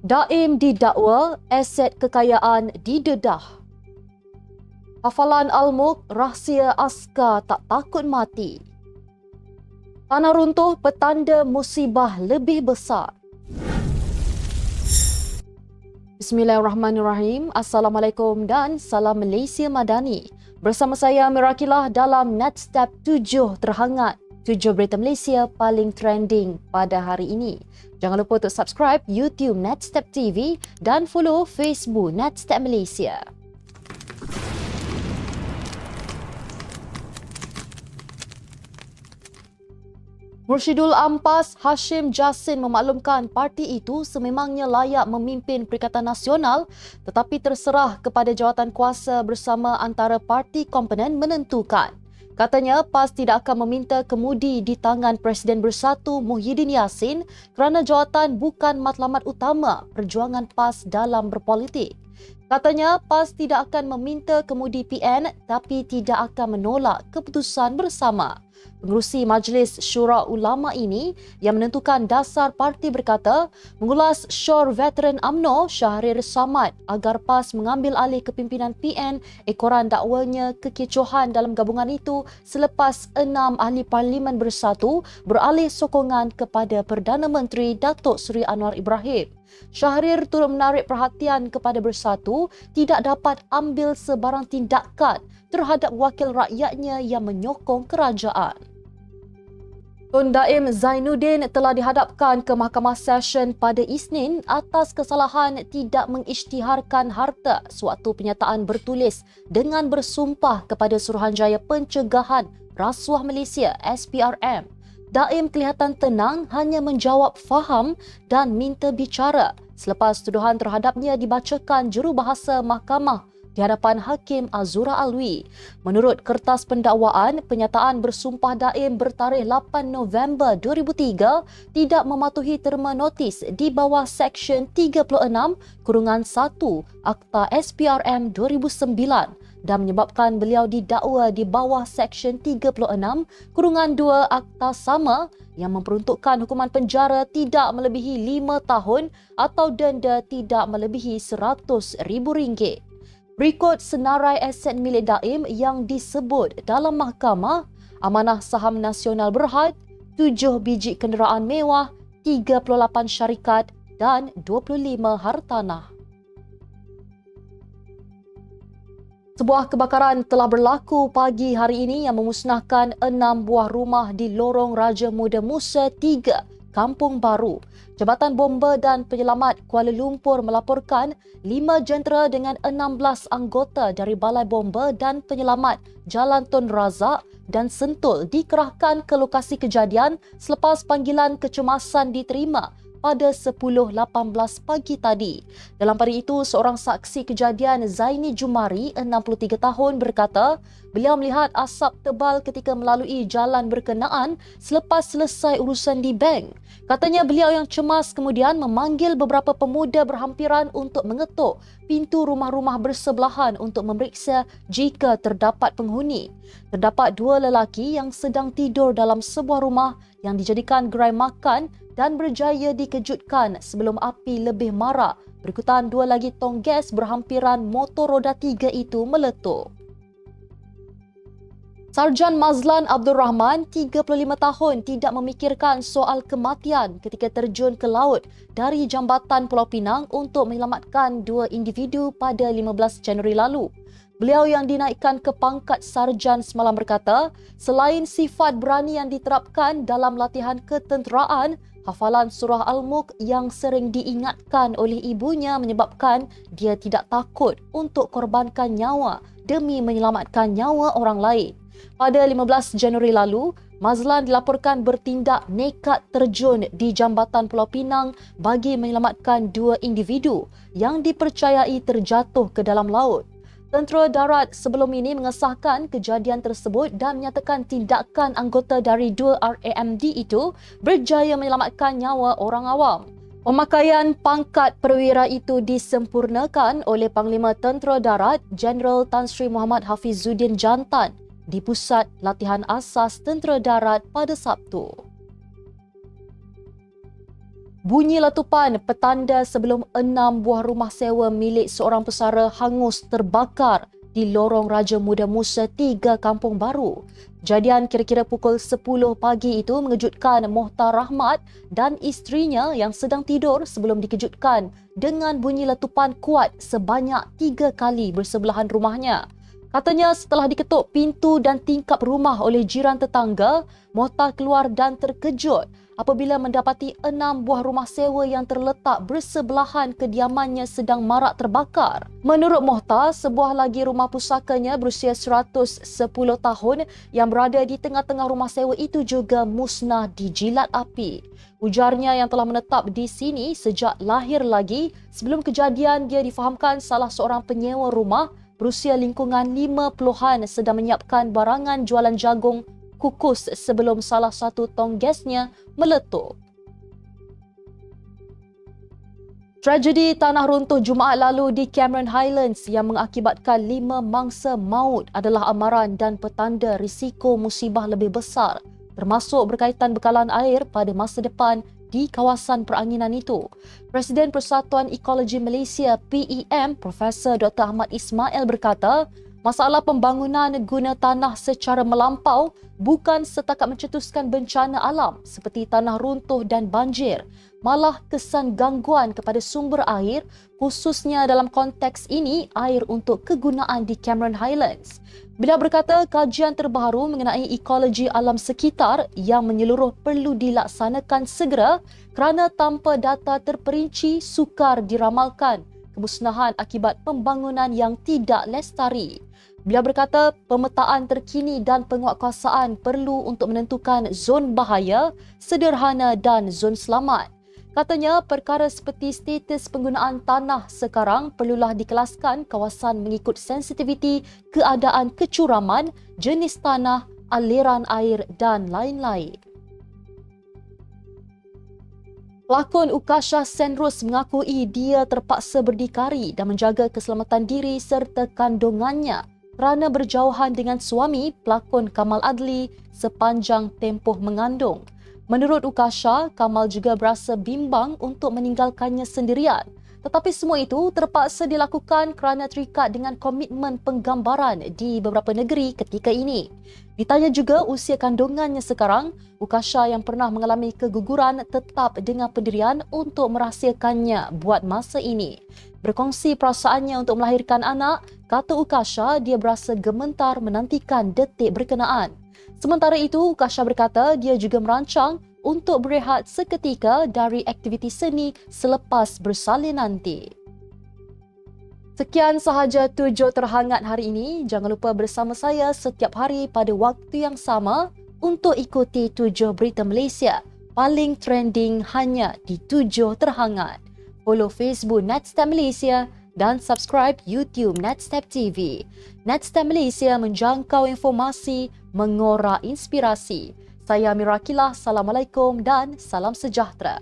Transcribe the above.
Daim didakwa aset kekayaan didedah. Hafalan Al-Mulk, rahsia askar tak takut mati. Tanah runtuh petanda musibah lebih besar. Bismillahirrahmanirrahim. Assalamualaikum dan salam Malaysia Madani. Bersama saya Mirakilah dalam Netstep 7 terhangat. 7 berita Malaysia paling trending pada hari ini. Jangan lupa untuk subscribe YouTube Netstep TV dan follow Facebook Netstep Malaysia. Mursyidul Ampas Hashim Jassin memaklumkan parti itu sememangnya layak memimpin Perikatan Nasional tetapi terserah kepada jawatankuasa bersama antara parti komponen menentukan. Katanya PAS tidak akan meminta kemudi di tangan Presiden Bersatu Muhyiddin Yassin kerana jawatan bukan matlamat utama perjuangan PAS dalam berpolitik. Katanya PAS tidak akan meminta kemudi PN tapi tidak akan menolak keputusan bersama. Pengerusi Majlis Syura Ulama ini yang menentukan dasar parti berkata mengulas syur veteran UMNO Shahrir Samad agar PAS mengambil alih kepimpinan PN ekoran dakwanya kekecohan dalam gabungan itu selepas 6 ahli parlimen bersatu beralih sokongan kepada Perdana Menteri Datuk Seri Anwar Ibrahim. Shahrir turut menarik perhatian kepada Bersatu tidak dapat ambil sebarang tindakan terhadap wakil rakyatnya yang menyokong kerajaan. Tun Daim Zainuddin telah dihadapkan ke Mahkamah Session pada Isnin atas kesalahan tidak mengisytiharkan harta sewaktu penyataan bertulis dengan bersumpah kepada Suruhanjaya Pencegahan Rasuah Malaysia SPRM. Daim kelihatan tenang hanya menjawab faham dan minta bicara selepas tuduhan terhadapnya dibacakan jurubahasa mahkamah di hadapan Hakim Azura Alwi. Menurut kertas pendakwaan, penyataan bersumpah Daim bertarikh 8 November 2003 tidak mematuhi terma notis di bawah Seksyen 36-1 Akta SPRM 2009 dan menyebabkan beliau didakwa di bawah Seksyen 36-2 Akta sama yang memperuntukkan hukuman penjara tidak melebihi 5 tahun atau denda tidak melebihi RM100,000. Berikut senarai aset milik Daim yang disebut dalam mahkamah: amanah saham nasional berhad, 7 biji kenderaan mewah, 38 syarikat dan 25 hartanah. Sebuah kebakaran telah berlaku pagi hari ini yang memusnahkan 6 buah rumah di Lorong Raja Muda Musa 3, Kampung Baru. Jabatan Bomba dan Penyelamat Kuala Lumpur melaporkan 5 jentera dengan 16 anggota dari Balai Bomba dan Penyelamat Jalan Tun Razak dan Sentul dikerahkan ke lokasi kejadian selepas panggilan kecemasan diterima pada 10.18 pagi tadi. Dalam pada itu, seorang saksi kejadian Zaini Jumari, 63 tahun berkata, beliau melihat asap tebal ketika melalui jalan berkenaan selepas selesai urusan di bank. Katanya beliau yang cemas kemudian memanggil beberapa pemuda berhampiran untuk mengetuk pintu rumah-rumah bersebelahan untuk memeriksa jika terdapat penghuni. Terdapat 2 lelaki yang sedang tidur dalam sebuah rumah yang dijadikan gerai makan dan berjaya dikejutkan sebelum api lebih marak. Berikutan 2 lagi tong gas berhampiran motor roda 3 itu meletup. Sarjan Mazlan Abdul Rahman, 35 tahun, tidak memikirkan soal kematian ketika terjun ke laut dari jambatan Pulau Pinang untuk menyelamatkan 2 individu pada 15 Januari lalu. Beliau yang dinaikkan ke pangkat sarjan semalam berkata, selain sifat berani yang diterapkan dalam latihan ketenteraan, hafalan surah Al-Mulk yang sering diingatkan oleh ibunya menyebabkan dia tidak takut untuk korbankan nyawa demi menyelamatkan nyawa orang lain. Pada 15 Januari lalu, Mazlan dilaporkan bertindak nekat terjun di jambatan Pulau Pinang bagi menyelamatkan 2 individu yang dipercayai terjatuh ke dalam laut. Tentera Darat sebelum ini mengesahkan kejadian tersebut dan menyatakan tindakan anggota dari 2 RAMD itu berjaya menyelamatkan nyawa orang awam. Pemakaian pangkat perwira itu disempurnakan oleh Panglima Tentera Darat Jeneral Tan Sri Muhammad Hafizuddin Jantan di Pusat Latihan Asas Tentera Darat pada Sabtu. Bunyi letupan petanda sebelum 6 buah rumah sewa milik seorang pesara hangus terbakar di lorong Raja Muda Musa 3 Kampung Baru. Kejadian kira-kira pukul 10 pagi itu mengejutkan Mohtar Rahmat dan isterinya yang sedang tidur sebelum dikejutkan dengan bunyi letupan kuat sebanyak 3 kali bersebelahan rumahnya. Katanya setelah diketuk pintu dan tingkap rumah oleh jiran tetangga, Mohtar keluar dan terkejut apabila mendapati 6 buah rumah sewa yang terletak bersebelahan kediamannya sedang marak terbakar. Menurut Mohtar, sebuah lagi rumah pusakanya berusia 110 tahun yang berada di tengah-tengah rumah sewa itu juga musnah dijilat api. Ujarnya yang telah menetap di sini sejak lahir lagi, sebelum kejadian dia difahamkan salah seorang penyewa rumah berusia lingkungan 50-an sedang menyiapkan barangan jualan jagung kukus sebelum salah satu tong gasnya meletup. Tragedi tanah runtuh Jumaat lalu di Cameron Highlands yang mengakibatkan 5 mangsa maut adalah amaran dan petanda risiko musibah lebih besar, termasuk berkaitan bekalan air pada masa depan di kawasan peranginan itu. Presiden Persatuan Ekologi Malaysia PEM, Profesor Dr. Ahmad Ismail berkata, masalah pembangunan guna tanah secara melampau bukan setakat mencetuskan bencana alam seperti tanah runtuh dan banjir, malah kesan gangguan kepada sumber air, khususnya dalam konteks ini air untuk kegunaan di Cameron Highlands. Beliau berkata kajian terbaru mengenai ekologi alam sekitar yang menyeluruh perlu dilaksanakan segera kerana tanpa data terperinci sukar diramalkan kemusnahan akibat pembangunan yang tidak lestari. Beliau berkata pemetaan terkini dan penguatkuasaan perlu untuk menentukan zon bahaya, sederhana dan zon selamat. Katanya perkara seperti status penggunaan tanah sekarang perlulah dikelaskan kawasan mengikut sensitiviti keadaan kecuraman, jenis tanah, aliran air dan lain-lain. Pelakon Ukasha Senros mengakui dia terpaksa berdikari dan menjaga keselamatan diri serta kandungannya kerana berjauhan dengan suami pelakon Kamal Adli sepanjang tempoh mengandung. Menurut Ukasha, Kamal juga berasa bimbang untuk meninggalkannya sendirian. Tetapi semua itu terpaksa dilakukan kerana terikat dengan komitmen penggambaran di beberapa negeri ketika ini. Ditanya juga usia kandungannya sekarang, Ukasha yang pernah mengalami keguguran tetap dengan pendirian untuk merahsiakannya buat masa ini. Berkongsi perasaannya untuk melahirkan anak, kata Ukasha dia berasa gemetar menantikan detik berkenaan. Sementara itu, Ukasha berkata dia juga merancang untuk berehat seketika dari aktiviti seni selepas bersalin nanti. Sekian sahaja tujuh terhangat hari ini. Jangan lupa bersama saya setiap hari pada waktu yang sama untuk ikuti tujuh berita Malaysia paling trending hanya di tujuh terhangat. Follow Facebook Netstep Malaysia dan subscribe YouTube Netstep TV. Netstep Malaysia menjangkau informasi, mengorak inspirasi. Saya Mira Akilah, Assalamualaikum dan salam sejahtera.